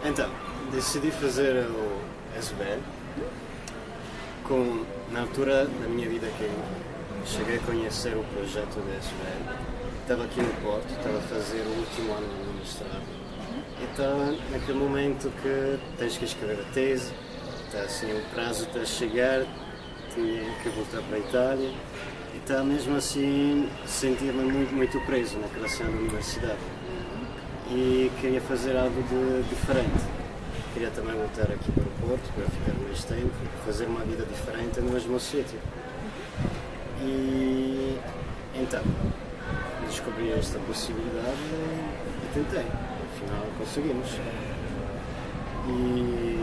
Então, decidi fazer o SBL na altura da minha vida que cheguei a conhecer o projeto da SBL. Estava aqui no Porto, estava a fazer o último ano do mestrado. E estava naquele momento que tens que escrever a tese, está assim o prazo para chegar, tinha que voltar para a Itália. E estava mesmo assim, sentia-me muito preso naquela cena da universidade. E queria fazer algo de diferente. Queria também voltar aqui para o Porto, para ficar mais tempo, fazer uma vida diferente no mesmo sítio. E então, descobri esta possibilidade e tentei. Afinal, conseguimos. E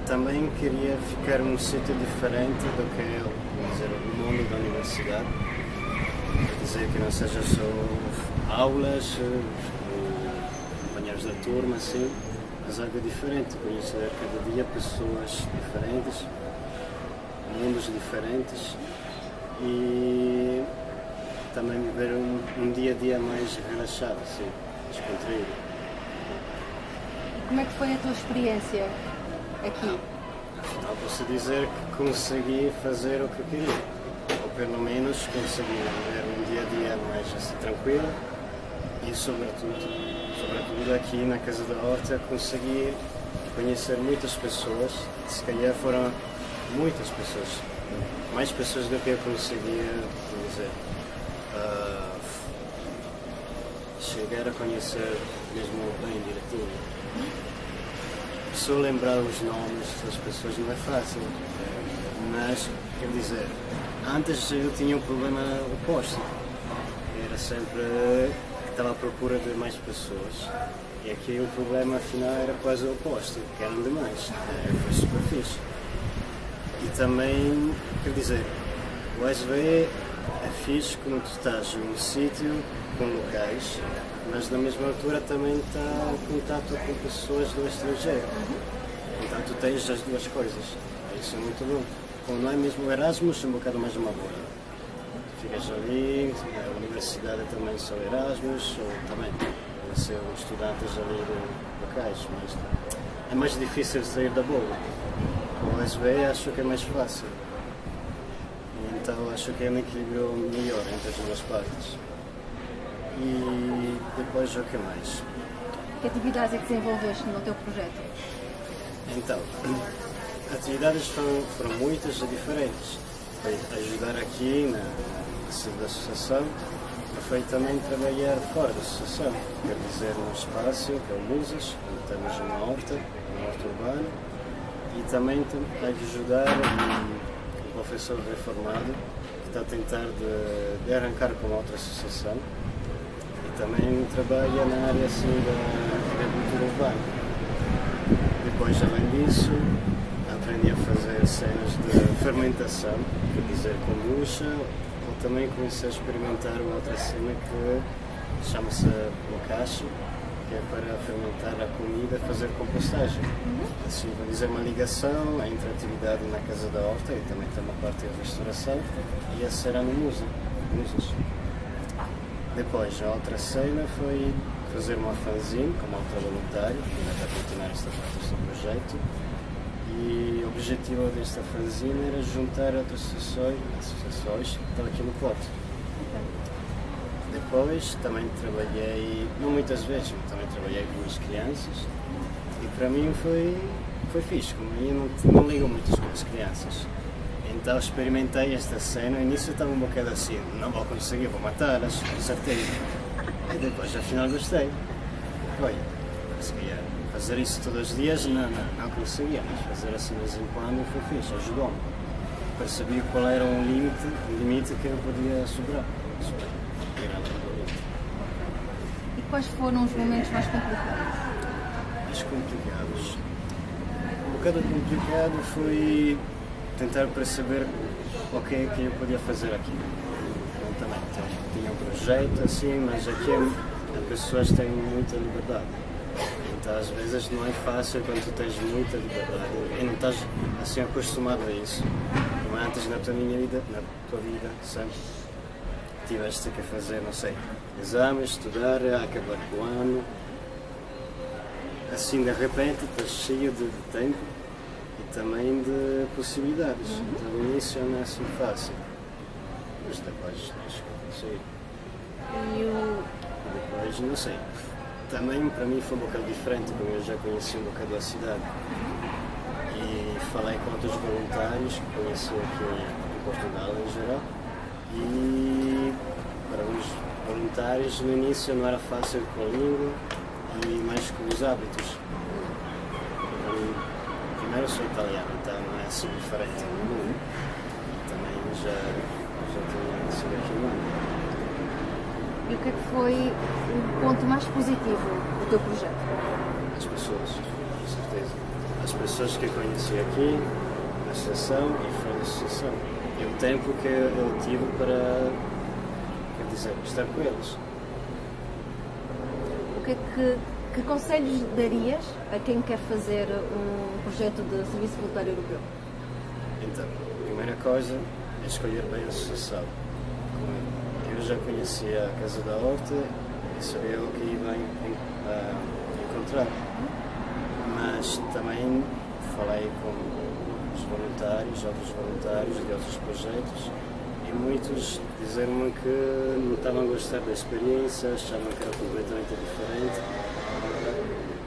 também queria ficar num sítio diferente do que é o mundo da universidade. Quer dizer que não seja só aulas, companheiros da turma, assim, mas algo diferente, conhecer cada dia pessoas diferentes, mundos diferentes e também viver um dia a dia mais relaxado, assim, descontraído. Como é que foi a tua experiência aqui? Afinal, posso dizer que consegui fazer o que eu queria. Ou pelo menos consegui viver um dia a dia mais assim, tranquilo e sobretudo aqui na Casa da Horta consegui conhecer muitas pessoas, se calhar foram muitas pessoas, mais pessoas do que eu conseguia dizer, chegar a conhecer mesmo bem direitinho. Só lembrar os nomes das pessoas não é fácil, mas quer dizer, antes eu tinha um problema oposto. Era sempre que estava à procura de mais pessoas. E aqui o problema afinal era quase o oposto, que eram demais. Foi super fixe. E também, quer dizer, o SBE é fixe quando tu estás num sítio com locais, mas na mesma altura também está em contato com pessoas do estrangeiro. Então tu tens as duas coisas. Isso é muito bom. Como não é mesmo o Erasmus, é um bocado mais uma bola. Ficas ali, a universidade também são Erasmus, ou também são estudantes ali locais, mas é mais difícil sair da bola. Com o SBE acho que é mais fácil. Então acho que é um equilíbrio melhor entre as duas partes. E depois o que mais? Que atividades é que desenvolveste no teu projeto? Então, atividades foram muitas e diferentes. Foi ajudar aqui na sede da associação, mas foi também trabalhar fora da associação, quer dizer, no espaço, que é o Musas, onde temos uma horta urbana, e também ajudar um professor reformado que está a tentar de arrancar com outra associação, e também trabalha na área assim, da agricultura urbana. Depois, além disso, aprendi a fazer cenas de fermentação, quer dizer, kombucha, ou também comecei a experimentar uma outra cena que chama-se bokashi, que é para fermentar a comida e fazer compostagem. Assim, vou dizer, uma ligação entre a atividade na Casa da Horta e também tem uma parte da restauração e a cena no Musas. Depois, a outra cena foi fazer uma fanzine como outra voluntário, que ainda está a continuar esta parte deste projeto. E o objetivo desta fanzine era juntar outras associações que estão aqui no Porto. Depois também trabalhei, não muitas vezes, mas também trabalhei com as crianças e para mim foi fixe, como eu não ligo muito com as crianças. Então experimentei esta cena, no início estava um bocado assim, não vou conseguir, vou matá-las, com certeza. E depois afinal gostei. Olha, conseguia fazer isso todos os dias, não conseguia, mas fazer assim de vez em quando foi fixe, ajudou-me. Percebi qual era um limite que eu podia superar. E quais foram os momentos mais complicados? Mais complicados? Um bocado complicado foi tentar perceber o que é que eu podia fazer aqui. Eu também tinha um projeto assim, mas aqui as pessoas têm muita liberdade. Então às vezes não é fácil quando tu tens muita liberdade e não estás assim acostumado a isso. Como antes na tua vida, sempre tiveste que fazer, não sei, exames, estudar, acabar com o ano assim de repente estás cheio de tempo e também de possibilidades. Então no início não é assim fácil, mas depois tens que conseguir. E depois, não sei, também para mim foi um bocado diferente, como eu já conheci um bocado a cidade. E falei com outros voluntários que conheci aqui em Portugal em geral. E para os voluntários no início não era fácil com a língua e mais com os hábitos. Para mim, primeiro eu sou italiano, então não é assim diferente. Também já tinha sido aqui no ano. E o que é que foi o ponto mais positivo do teu projeto? As pessoas, com certeza. As pessoas que eu conheci aqui, na associação e fora da associação. E o tempo que eu tive para, quer dizer, estar com eles. Que conselhos darias a quem quer fazer um projeto de Serviço Voluntário Europeu? Então, a primeira coisa é escolher bem a associação. Eu já conhecia a Casa da Horta e sabia o que ia encontrar. Mas também falei com os voluntários, outros voluntários de outros projetos, e muitos disseram-me que não estavam a gostar da experiência, achavam que era completamente diferente.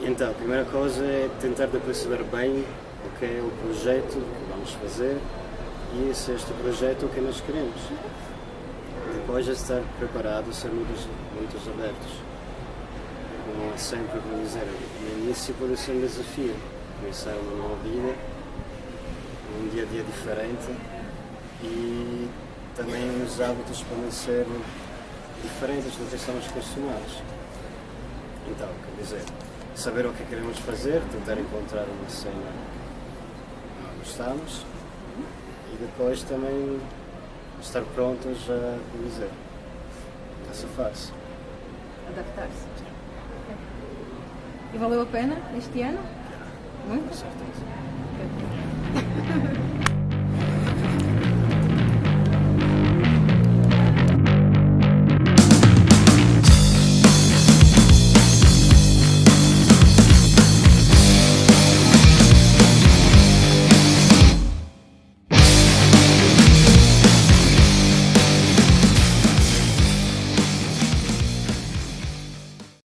Então, a primeira coisa é tentar de perceber bem o que é o projeto que vamos fazer e se este projeto é o que nós queremos. Depois é estar preparado, ser muito abertos. Como é sempre, como dizer, no início pode ser um desafio, começar uma nova vida, um dia a dia diferente e também os hábitos podem ser diferentes do que estamos acostumados. Então, quer dizer, saber o que queremos fazer, tentar encontrar uma cena que gostamos e depois também estar prontos a, quer dizer, a safar-se. Adaptar-se. E valeu a pena este ano? Muito? Com certeza.